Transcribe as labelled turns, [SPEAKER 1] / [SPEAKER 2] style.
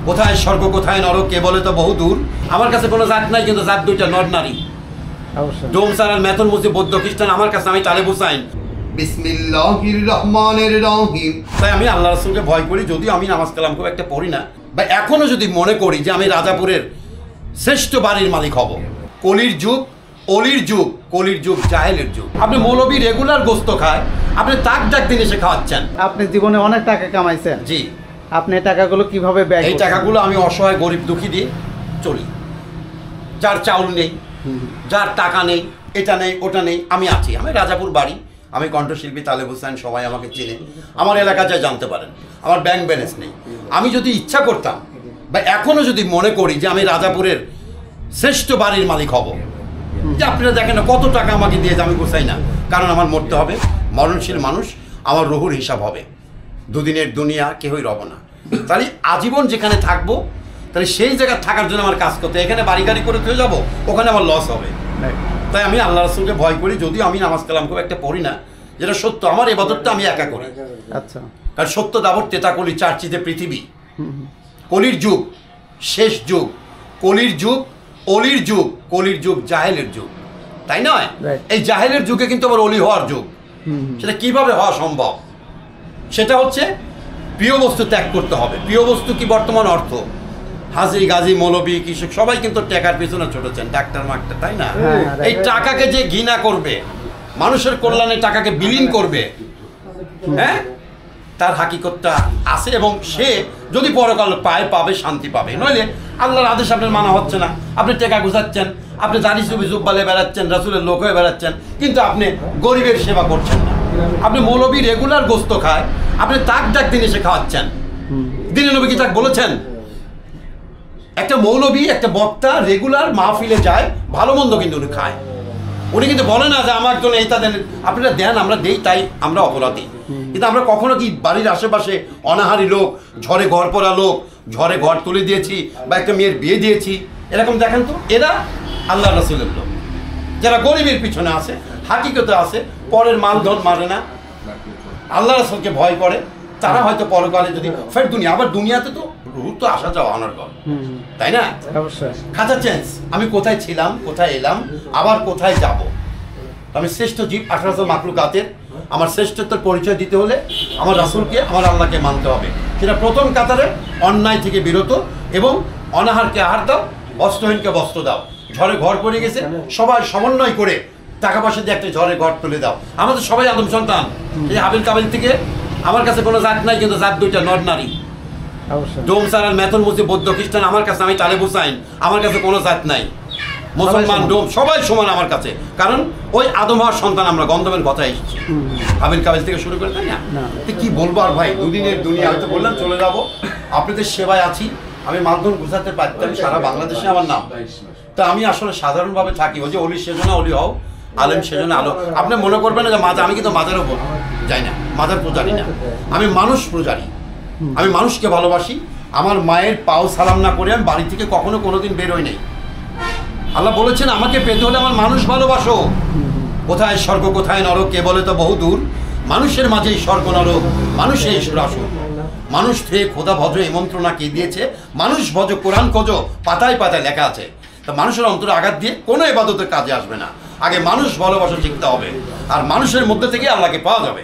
[SPEAKER 1] কোথায় স্বর্গ কোথায় নরক কে বলে তো বহু দূর। আমার কাছে কোনো জাত নাই, কিন্তু জাত দুইটা, নর নারী। ডোম সারাল মেথন মুসলিম বৌদ্ধ খ্রিস্টান, আমার কাছে আমি তালেব হুসাইন। বিসমিল্লাহির রহমানির রহিম। তাই আমি আল্লাহ রাসূলকে ভয় করি, যদিও আমি নামাজ কালাম খুব একটা পড়ি না, বা এখনো যদি মনে করি যে আমি রাজাপুরের শ্রেষ্ঠ বাড়ির মালিক হব। কলির যুগ, অলির যুগ, কলির যুগ জাহেলের যুগ। আপনি মৌলবী রেগুলার গোস্ত খায়, আপনি তাক ডাক দিন এসে খাওয়াচ্ছেন।
[SPEAKER 2] আপনি জীবনে অনেক টাকা কামাইছেন,
[SPEAKER 1] জি।
[SPEAKER 2] আপনি টাকাগুলো কিভাবে ব্যয়?
[SPEAKER 1] এই টাকাগুলো আমি অসহায় গরিব দুঃখী দিয়ে চলি। যার চাউল নেই, যার টাকা নেই, এটা নেই ওটা নেই, আমি আছি। আমি রাজাপুর বাড়ি, আমি কণ্ঠশিল্পী তালেব হুসাইন, সবাই আমাকে চেনে, আমার এলাকা যা জানতে পারেন। আমার ব্যাংক ব্যালেন্স নেই। আমি যদি ইচ্ছা করতাম, বা এখনো যদি মনে করি যে আমি রাজাপুরের শ্রেষ্ঠ বাড়ির মালিক হব, যে আপনারা দেখেন না কত টাকা আমাকে দিয়েছে, আমি গোছাই না, কারণ আমার মরতে হবে, মরণশীল মানুষ, আমার রুহুর হিসাব হবে। দুদিনের দুনিয়া কেউই রব না। তাহলে আজীবন যেখানে থাকবো, তাহলে সেই জায়গায় থাকার জন্য আমার কাজ করতে, এখানে বাড়ি গাড়ি করে চলে যাবো, ওখানে আমার লস হবে। তাই আমি আল্লাহ রাসূলকে ভয় করি, যদিও আমি নামাজ কালাম খুব একটা পড়ি না, যেটা সত্য। আমার ইবাদতটা আমি একা করি।
[SPEAKER 2] আচ্ছা,
[SPEAKER 1] কারণ সত্য দাবর তেতা কলি, চারচিতে পৃথিবী। কলির যুগ, শেষ যুগ, কলির যুগ, অলির যুগ, কলির যুগ জাহেলের যুগ, তাই নয়? এই জাহেলের যুগে কিন্তু আবার অলি হওয়ার যুগ। সেটা কিভাবে হওয়া সম্ভব? সেটা হচ্ছে প্রিয় বস্তু ত্যাগ করতে হবে। প্রিয় বস্তু কি বর্তমান অর্থ? হাজি গাজী মৌলবী কৃষক সবাই কিন্তু টাকার পিছনে ছুটেছেন, ডাক্তার মাক্তার, তাই না? এই টাকাকে যে ঘৃণা করবে, মানুষের কল্যাণে টাকাকে বিলীন করবে, হ্যাঁ, তার হাকিকতটা আছে। এবং সে যদি পরকাল পায়, পাবে, শান্তি পাবে। নইলে আল্লাহর আদেশ আপনার মানা হচ্ছে না, আপনি টাকা গুছাচ্ছেন, আপনি দাড়ি চুবি জুব্বালে বেড়াচ্ছেন, রাসূলের লোক হয়ে বেড়াচ্ছেন, কিন্তু আপনি গরিবের সেবা করছেন না। আপনি মৌলবী রেগুলার গোস্ত খায়, আপনি তাক ডাক দিন এসে খাওয়াচ্ছেন। দিনে নবী কি তাক বলেছেন? একটা মৌলবী, একটা বক্তা রেগুলার মাহফিলে যায়, ভালো মন্দ কিন্তু উনি খায়। উনি কিন্তু বলে না যে আমার জন্য এইটা দেন, আপনারা দেন, আমরা দেই, তাই আমরা অপরাধী। কিন্তু আমরা কখনো কি বাড়ির আশেপাশে অনাহারী লোক, ঝড়ে ঘর পড়া লোক, ঝড়ে ঘর তুলে দিয়েছি, বা একটা মেয়ের বিয়ে দিয়েছি, এরকম দেখেন তো? এরা আল্লাহ রাসূলের লোক, যারা গরিবের পিছনে আছে, হাকিকতে আছে, পরের মালধন মারে না, আল্লাহ রাসূলকে ভয় করে, তারা হয়তো পরকালে যদি ফের দুনিয়া, আবার দুনিয়াতে তো রুহ তো আসা যাওয়া অনর্গল, তাই না?
[SPEAKER 2] অবশ্যই
[SPEAKER 1] খাতা চেঞ্জ। আমি কোথায় ছিলাম, কোথায় এলাম, আবার কোথায় যাব। আমি শ্রেষ্ঠ জীব 1800 মাখলুকাতের। আমার শ্রেষ্ঠত্বের পরিচয় দিতে হলে আমার রাসূলকে, আমার আল্লাহকে মানতে হবে। সেটা প্রথম কাতারে অন্যায় থেকে বিরত, এবং অনাহারকে আহার দাও, বস্ত্রহীনকে বস্ত্র দাও। ঝড়ে ঘর পড়ে গেছে, সবাই সমন্বয় করে টাকা পয়সা দিয়ে একটা ঝড়ে ঘর তুলে দাও। আমাদের সবাই আদম সন্তান। এই হাবিল কাবিল থেকে আমার কাছে কোনো জাত নাই, কিন্তু জাত দুইটা, নর নারী। ডোম সারাল মেথন মুসলিম বৌদ্ধ খ্রিস্টান, আমার কাছে আমি তালেব হুসাইন, আমার কাছে কোনো জাত নাই। মুসলমান ডোম সবাই সমান আমার কাছে, কারণ ওই আদম হওয়ার সন্তান আমরা, গন্ধবের কথা এসেছি হাবিল কাবিল থেকে শুরু করে, তাই না? কি বলবো আর ভাই, দুদিনের দুনিয়া, হয়তো বললাম চলে যাবো, আপনাদের সেবায় আছি। আমি মাধ্যম গুছাতে পারতাম, সারা বাংলাদেশে আমার নাম। তা আমি আসলে সাধারণভাবে থাকি, ওই যে অলি সেজন্য অলি হও, আলেম সেজন্য আলো। আপনি মনে করবেন না যে মাজার, আমি কিন্তু মাজার ওপর যাই না, মাজার পূজারি না, আমি মানুষ পূজারি। আমি মানুষকে ভালোবাসি। আমার মায়ের পাও সালাম না করে আমি বাড়ি থেকে কখনো কোনোদিন বেরোই নাই। আল্লাহ বলেছেন আমাকে পেতে হলে আমার মানুষ ভালোবাসো। কোথায় স্বর্গ কোথায় নরক কে বলে তো বহু দূর। মানুষের মাঝেই স্বর্গ নরক, মানুষে ঈশ্বর আসুন। মানুষ থেকে খোদা ভজ এই মন্ত্রণা কে দিয়েছে? মানুষ ভজ কোরআন খোঁজ, পাতায় পাতায় লেখা আছে। তা মানুষের অন্তরে আঘাত দিয়ে কোনো ইবাদতের কাজে আসবে না। আগে মানুষ ভালোবাসা শিখতে হবে, আর মানুষের মধ্যে থেকে আল্লাহকে পাওয়া যাবে।